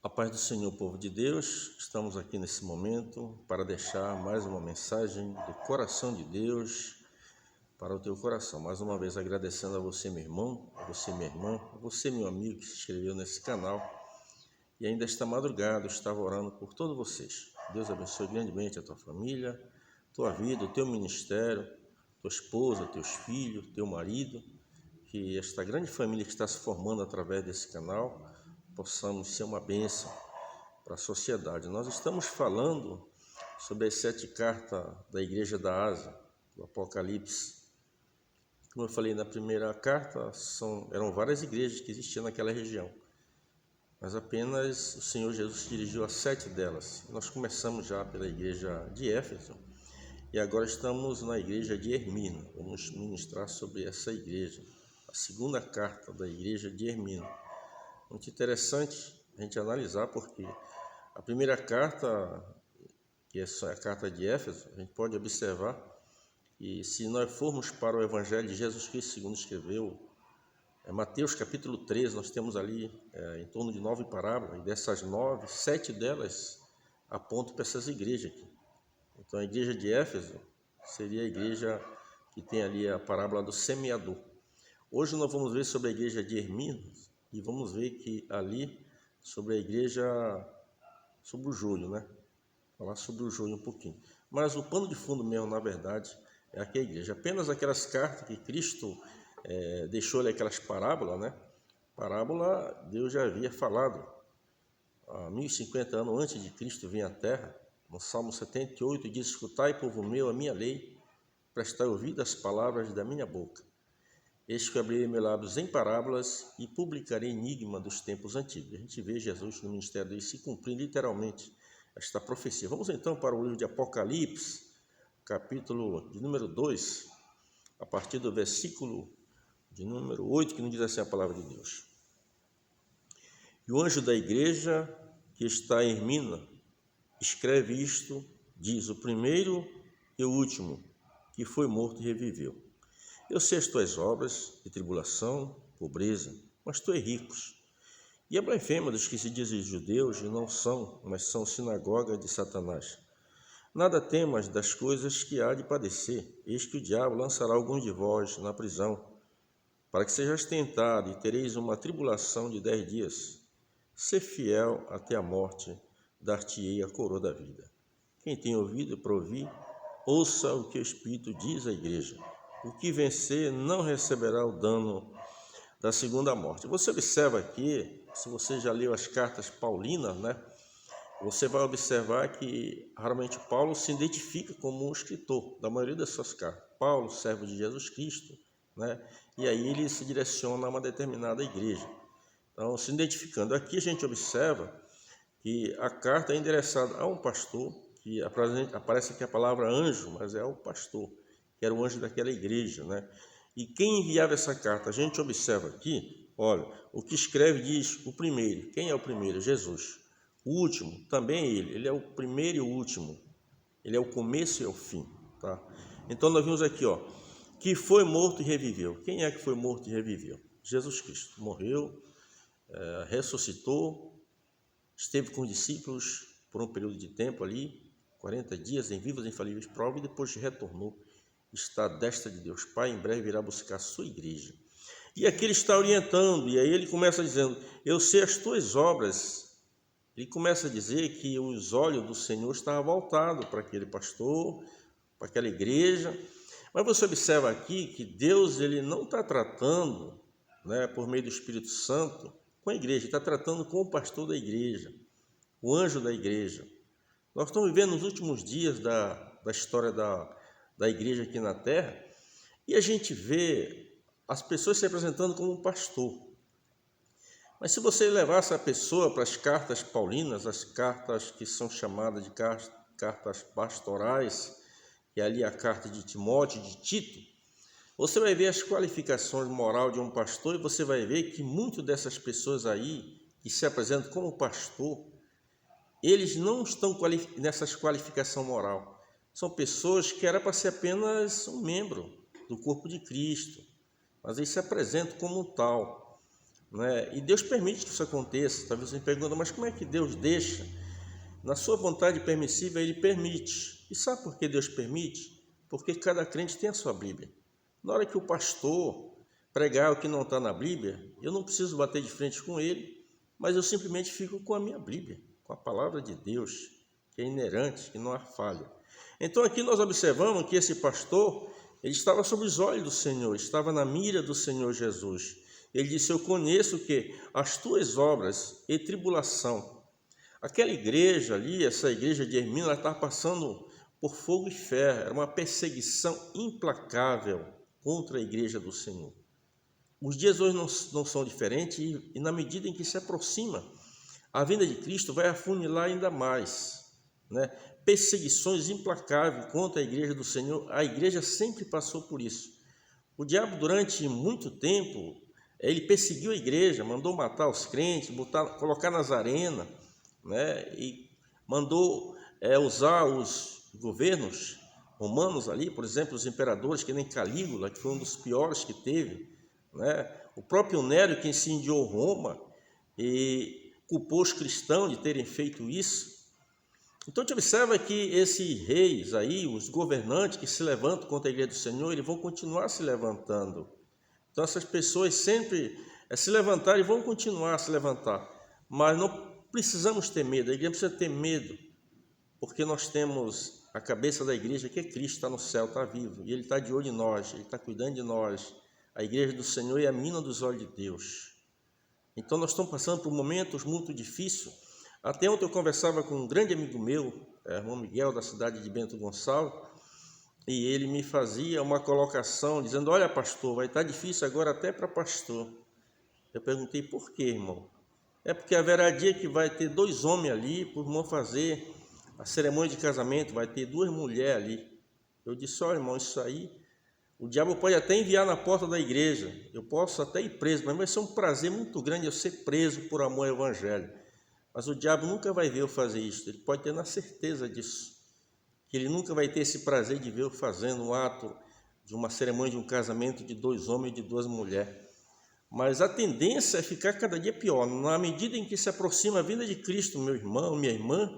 A paz do Senhor, povo de Deus, estamos aqui nesse momento para deixar mais uma mensagem do coração de Deus para o teu coração. Mais uma vez agradecendo a você, meu irmão, a você, minha irmã, a você, meu amigo que se inscreveu nesse canal e ainda esta madrugada eu estava orando por todos vocês. Deus abençoe grandemente a tua família, tua vida, o teu ministério, tua esposa, teus filhos, teu marido, que esta grande família que está se formando através desse canal possamos ser uma bênção para a sociedade. Nós estamos falando sobre as 7 cartas da Igreja da Ásia, do Apocalipse. Como eu falei na primeira carta, eram várias igrejas que existiam naquela região, mas apenas o Senhor Jesus se dirigiu a 7 delas. Nós começamos já pela igreja de Éfeso e agora estamos na igreja de Esmirna. Vamos ministrar sobre essa igreja, a segunda carta da igreja de Esmirna. Muito interessante a gente analisar, porque a primeira carta, que é a carta de Éfeso, a gente pode observar que se nós formos para o Evangelho de Jesus Cristo, segundo escreveu, Mateus capítulo 13, nós temos ali em torno de 9 parábolas, e dessas 9, 7 delas apontam para essas igrejas aqui. Então a igreja de Éfeso seria a igreja que tem ali a parábola do semeador. Hoje nós vamos ver sobre a igreja de Esmirna, e vamos ver que ali, sobre a igreja, sobre o joio, né? Falar sobre o joio um pouquinho. Mas o pano de fundo mesmo, na verdade, é aqui a igreja. Apenas aquelas cartas que Cristo deixou ali, aquelas parábolas, né? Parábola, Deus já havia falado há 1050 anos antes de Cristo vir à terra. No Salmo 78 diz: escutai, povo meu, a minha lei, prestai ouvido às palavras da minha boca. Eis que abrirei meus lábios em parábolas e publicarei enigma dos tempos antigos. A gente vê Jesus no ministério dele se cumprir literalmente esta profecia. Vamos então para o livro de Apocalipse, capítulo de número 2, a partir do versículo de número 8, que nos diz assim a palavra de Deus. E o anjo da igreja que está em Esmirna escreve isto, diz: o primeiro e o último, que foi morto e reviveu. Eu sei as tuas obras de tribulação, pobreza, mas tu és rico. E a blasfêmia dos que se dizem judeus e não são, mas são sinagoga de Satanás. Nada temas das coisas que há de padecer. Eis que o diabo lançará alguns de vós na prisão, para que sejais tentado e tereis uma tribulação de 10 dias. Sê fiel até a morte, dar-te-ei a coroa da vida. Quem tem ouvido para ouvir, ouça o que o Espírito diz à igreja. O que vencer não receberá o dano da segunda morte. Você observa aqui, se você já leu as cartas paulinas, né? Você vai observar que raramente Paulo se identifica como um escritor da maioria das suas cartas. Paulo, servo de Jesus Cristo, né? E aí ele se direciona a uma determinada igreja. Então, se identificando aqui, a gente observa que a carta é endereçada a um pastor, que aparece aqui a palavra anjo, mas é o pastor, que era o anjo daquela igreja, né? E quem enviava essa carta? A gente observa aqui, olha, o que escreve diz o primeiro. Quem é o primeiro? Jesus. O último, também ele é o primeiro e o último. Ele é o começo e o fim, tá? Então nós vimos aqui, ó, que foi morto e reviveu. Quem é que foi morto e reviveu? Jesus Cristo. Morreu, ressuscitou, esteve com os discípulos por um período de tempo ali, 40 dias em vivas e infalíveis provas, e depois retornou. Está à destra de Deus Pai, em breve irá buscar a sua igreja. E aqui ele está orientando, e aí ele começa dizendo: eu sei as tuas obras. Ele começa a dizer que os olhos do Senhor estavam voltados para aquele pastor, para aquela igreja. Mas você observa aqui que Deus ele não está tratando, né, por meio do Espírito Santo com a igreja, ele está tratando com o pastor da igreja, o anjo da igreja. Nós estamos vivendo nos últimos dias da história da igreja aqui na terra, e a gente vê as pessoas se apresentando como um pastor. Mas se você levar essa pessoa para as cartas paulinas, as cartas que são chamadas de cartas pastorais, que é ali a carta de Timóteo, de Tito, você vai ver as qualificações morais de um pastor, e você vai ver que muitas dessas pessoas aí, que se apresentam como pastor, eles não estão nessas qualificações moral. São pessoas que era para ser apenas um membro do corpo de Cristo, mas eles se apresentam como tal. né? E Deus permite que isso aconteça. Talvez você me pergunte, mas como é que Deus deixa? Na sua vontade permissiva, Ele permite. E sabe por que Deus permite? Porque cada crente tem a sua Bíblia. Na hora que o pastor pregar o que não está na Bíblia, eu não preciso bater de frente com ele, mas eu simplesmente fico com a minha Bíblia, com a palavra de Deus, que é inerente, que não há falha. Então aqui nós observamos que esse pastor, ele estava sob os olhos do Senhor, estava na mira do Senhor Jesus. Ele disse, eu conheço que as tuas obras e tribulação. Aquela igreja ali, essa igreja de Hermínio, ela estava passando por fogo e ferro, era uma perseguição implacável contra a igreja do Senhor. Os dias hoje não são diferentes e na medida em que se aproxima a vinda de Cristo, vai afunilar ainda mais, né? Perseguições implacáveis contra a igreja do Senhor. A igreja sempre passou por isso. O diabo, durante muito tempo, ele perseguiu a igreja, mandou matar os crentes, colocar nas arenas, né? E mandou usar os governos romanos ali, por exemplo, os imperadores, que nem Calígula, que foi um dos piores que teve, né? O próprio Nero, que incendiou Roma e culpou os cristãos de terem feito isso. Então, a gente observa que esses reis aí, os governantes que se levantam contra a igreja do Senhor, eles vão continuar se levantando. Então, essas pessoas sempre se levantaram e vão continuar a se levantar. Mas não precisamos ter medo, a igreja precisa ter medo, porque nós temos a cabeça da igreja, que é Cristo, está no céu, está vivo, e Ele está de olho em nós, Ele está cuidando de nós. A igreja do Senhor é a mina dos olhos de Deus. Então, nós estamos passando por momentos muito difíceis. Até ontem eu conversava com um grande amigo meu, irmão Miguel, da cidade de Bento Gonçalves, e ele me fazia uma colocação, dizendo, olha, pastor, vai estar difícil agora até para pastor. Eu perguntei, por quê, irmão? É porque haverá dia que vai ter 2 homens ali, para o irmão fazer a cerimônia de casamento, vai ter 2 mulheres ali. Eu disse, olha, irmão, isso aí, o diabo pode até enviar na porta da igreja, eu posso até ir preso, mas vai ser um prazer muito grande eu ser preso por amor ao evangelho. Mas o diabo nunca vai ver eu fazer isso, ele pode ter na certeza disso, que ele nunca vai ter esse prazer de ver eu fazendo um ato de uma cerimônia de um casamento de 2 homens e de 2 mulheres. Mas a tendência é ficar cada dia pior. Na medida em que se aproxima a vinda de Cristo, meu irmão, minha irmã,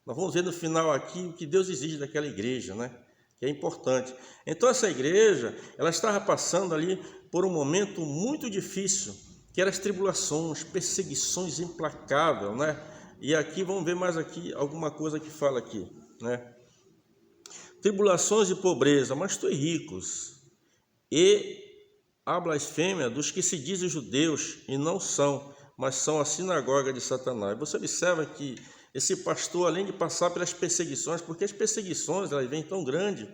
nós vamos ver no final aqui o que Deus exige daquela igreja, né? Que é importante. Então essa igreja, ela estava passando ali por um momento muito difícil, que eram as tribulações, perseguições implacáveis, né? E aqui vamos ver mais aqui alguma coisa que fala aqui, né? Tribulações e pobreza, mas tu és ricos, e a blasfêmia dos que se dizem judeus e não são, mas são a sinagoga de Satanás. Você observa que esse pastor, além de passar pelas perseguições, porque as perseguições elas vêm tão grandes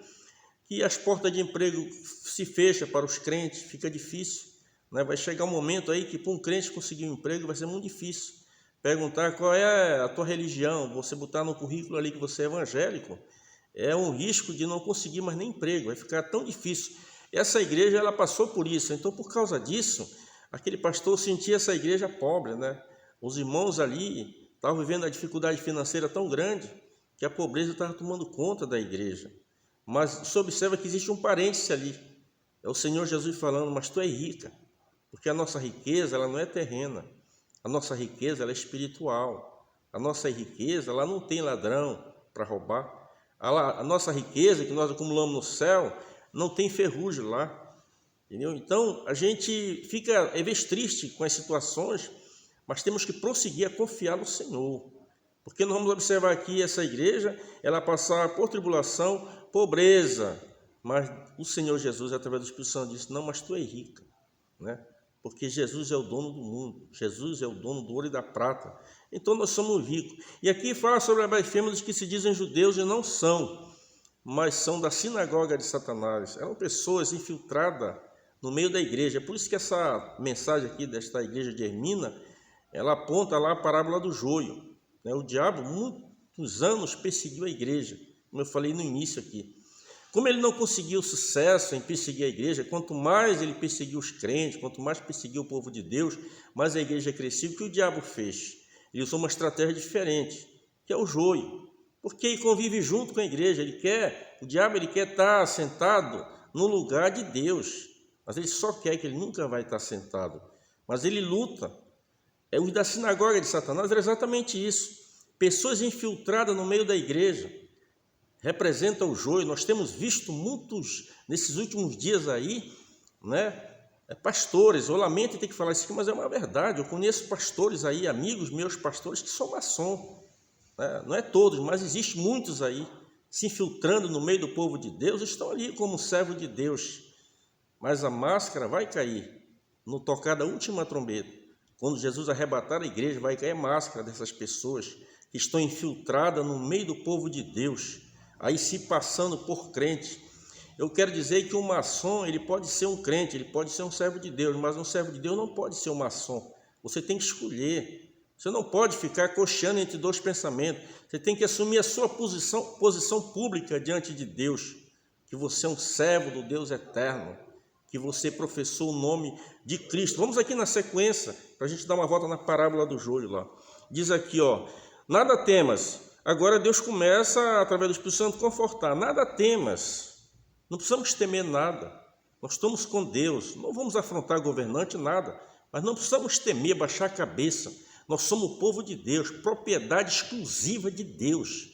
que as portas de emprego se fecham para os crentes, fica difícil, né? Vai chegar um momento aí que para um crente conseguir um emprego vai ser muito difícil. Perguntar qual é a tua religião, você botar no currículo ali que você é evangélico, é um risco de não conseguir mais nem emprego, vai ficar tão difícil. Essa igreja ela passou por isso, então por causa disso, aquele pastor sentia essa igreja pobre, né? Os irmãos ali estavam vivendo a dificuldade financeira tão grande que a pobreza estava tomando conta da igreja. Mas você observa que existe um parêntese ali, é o Senhor Jesus falando, mas tu és rica, porque a nossa riqueza ela não é terrena, a nossa riqueza ela é espiritual, a nossa riqueza ela não tem ladrão para roubar, a nossa riqueza que nós acumulamos no céu não tem ferrugem lá, entendeu? Então a gente fica às vezes triste com as situações, mas temos que prosseguir a confiar no Senhor, porque nós vamos observar aqui essa igreja, ela passar por tribulação, pobreza, mas o Senhor Jesus, através do Espírito Santo, disse, não, mas tu és rica, né? Porque Jesus é o dono do mundo, Jesus é o dono do ouro e da prata, então nós somos ricos. E aqui fala sobre a blasfêmia dos que se dizem judeus e não são, mas são da sinagoga de Satanás. Eram pessoas infiltradas no meio da igreja. É por isso que essa mensagem aqui desta igreja de Hermina, ela aponta lá a parábola do joio, né? O diabo, muitos anos, perseguiu a igreja, como eu falei no início aqui. Como ele não conseguiu sucesso em perseguir a igreja, quanto mais ele perseguiu os crentes, quanto mais perseguiu o povo de Deus, mais a igreja cresceu. O que o diabo fez? Ele usou uma estratégia diferente, que é o joio. Porque ele convive junto com a igreja, o diabo ele quer estar sentado no lugar de Deus, mas ele só quer que ele nunca vai estar sentado. mas ele luta. Os da sinagoga de Satanás era exatamente isso. Pessoas infiltradas no meio da igreja, representam o joio. Nós temos visto muitos, nesses últimos dias aí, né? Pastores, eu lamento ter que falar isso aqui, mas é uma verdade. Eu conheço pastores aí, amigos meus pastores, que são maçom, né? Não é todos, mas existem muitos aí, se infiltrando no meio do povo de Deus, estão ali como servo de Deus. Mas a máscara vai cair no tocar da última trombeta. Quando Jesus arrebatar a igreja, vai cair a máscara dessas pessoas que estão infiltradas no meio do povo de Deus, aí se passando por crente. Eu quero dizer que o maçom, ele pode ser um crente, ele pode ser um servo de Deus, mas um servo de Deus não pode ser um maçom. Você tem que escolher. Você não pode ficar cocheando entre dois pensamentos. Você tem que assumir a sua posição pública diante de Deus, que você é um servo do Deus eterno, que você professou o nome de Cristo. Vamos aqui na sequência, para a gente dar uma volta na parábola do joio lá. Diz aqui, ó, nada temas. Agora Deus começa, através do Espírito Santo, confortar. Nada temas. Não precisamos temer nada. Nós estamos com Deus. Não vamos afrontar governante, nada. Mas não precisamos temer, baixar a cabeça. Nós somos o povo de Deus, propriedade exclusiva de Deus.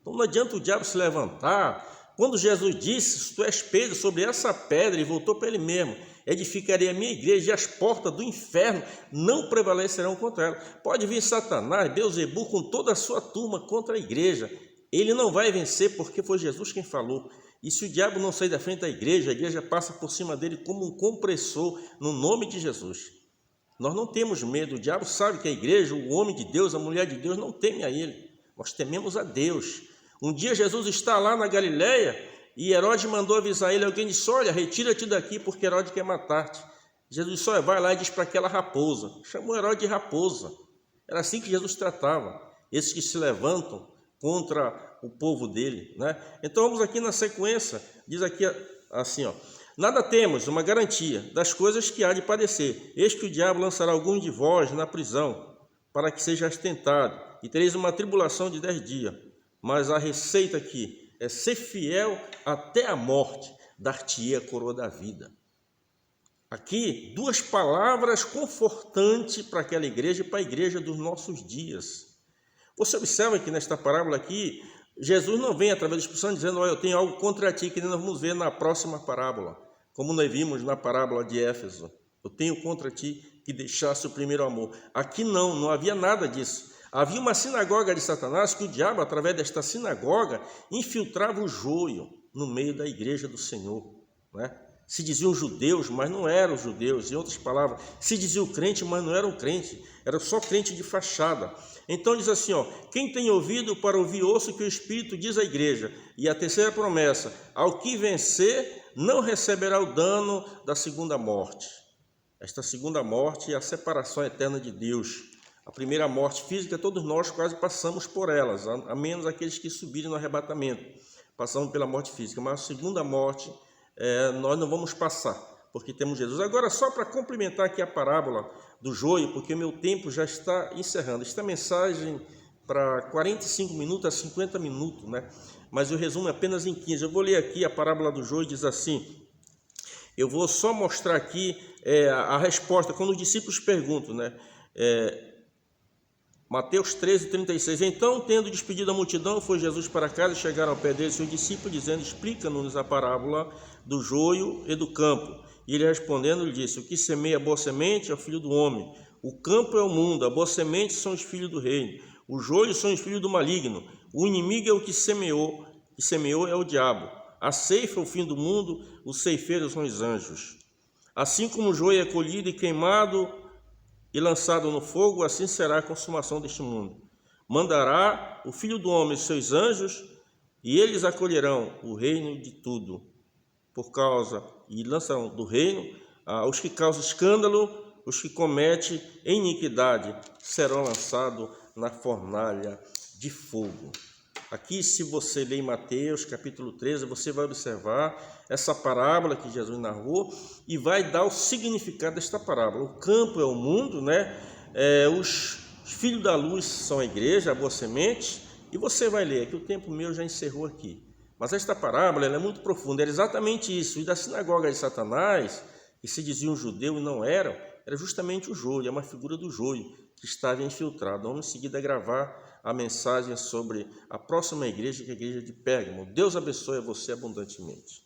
Então não adianta o diabo se levantar. Quando Jesus disse, se tu és Pedro, sobre essa pedra, ele voltou para ele mesmo, edificarei a minha igreja e as portas do inferno não prevalecerão contra ela. Pode vir Satanás, Beelzebul, com toda a sua turma contra a igreja. Ele não vai vencer porque foi Jesus quem falou. E se o diabo não sair da frente da igreja, a igreja passa por cima dele como um compressor, no nome de Jesus. Nós não temos medo. O diabo sabe que a igreja, o homem de Deus, a mulher de Deus, não teme a ele. Nós tememos a Deus. Um dia Jesus está lá na Galileia e Herodes mandou avisar ele. Alguém disse, olha, retira-te daqui porque Herodes quer matar-te. Jesus disse, olha, vai lá e diz para aquela raposa. Chamou Herodes de raposa. Era assim que Jesus tratava esses que se levantam contra o povo dele, né? Então vamos aqui na sequência, diz aqui assim, ó, nada temos, uma garantia das coisas que há de padecer. Eis que o diabo lançará alguns de vós na prisão, para que sejais tentado, e tereis uma tribulação de 10 dias. Mas a receita aqui é ser fiel até a morte, dar-te-ei a coroa da vida. Aqui, duas palavras confortantes para aquela igreja e para a igreja dos nossos dias. Você observa que nesta parábola aqui, Jesus não vem através do Espírito Santo dizendo, olha, eu tenho algo contra ti, que nós vamos ver na próxima parábola, como nós vimos na parábola de Éfeso. Eu tenho contra ti que deixasse o primeiro amor. Aqui não havia nada disso. Havia uma sinagoga de Satanás que o diabo, através desta sinagoga, infiltrava o joio no meio da igreja do Senhor, né? Se diziam judeus, mas não eram judeus. Em outras palavras, se diziam crente, mas não eram crente. Era só crente de fachada. Então diz assim, ó, quem tem ouvido para ouvir, ouça o que o Espírito diz à igreja. E a terceira promessa, ao que vencer, não receberá o dano da segunda morte. Esta segunda morte é a separação eterna de Deus. A primeira morte física, todos nós quase passamos por elas, a menos aqueles que subirem no arrebatamento. Passamos pela morte física, mas a segunda morte nós não vamos passar, porque temos Jesus. Agora, só para complementar aqui a parábola do joio, porque o meu tempo já está encerrando. Esta mensagem para 45 minutos a 50 minutos, né? Mas o resumo é apenas em 15. Eu vou ler aqui a parábola do joio, diz assim, eu vou só mostrar aqui a resposta, quando os discípulos perguntam, né? Mateus 13, 36. Então, tendo despedido a multidão, foi Jesus para casa e chegaram ao pé dele seus discípulos, dizendo, explica-nos a parábola do joio e do campo. E ele respondendo, lhe disse, o que semeia a boa semente é o filho do homem. O campo é o mundo, a boa semente são os filhos do reino. O joio são os filhos do maligno. O inimigo é o que semeou é o diabo. A ceifa é o fim do mundo, os ceifeiros são os anjos. Assim como o joio é colhido e queimado e lançado no fogo, assim será a consumação deste mundo. Mandará o Filho do Homem seus anjos, e eles acolherão o reino de tudo, e lançarão do reino os que causam escândalo, os que cometem iniquidade, serão lançados na fornalha de fogo. Aqui, se você ler em Mateus, capítulo 13, você vai observar essa parábola que Jesus narrou e vai dar o significado desta parábola. O campo é o mundo, né? Os filhos da luz são a igreja, a boa semente, e você vai ler, que o tempo meu já encerrou aqui. Mas esta parábola ela é muito profunda, era exatamente isso. E da sinagoga de Satanás, que se diziam judeu e não eram, era justamente o joio, é uma figura do joio que estava infiltrado. Vamos em seguida gravar a mensagem sobre a próxima igreja, que é a igreja de Pérgamo. Deus abençoe a você abundantemente.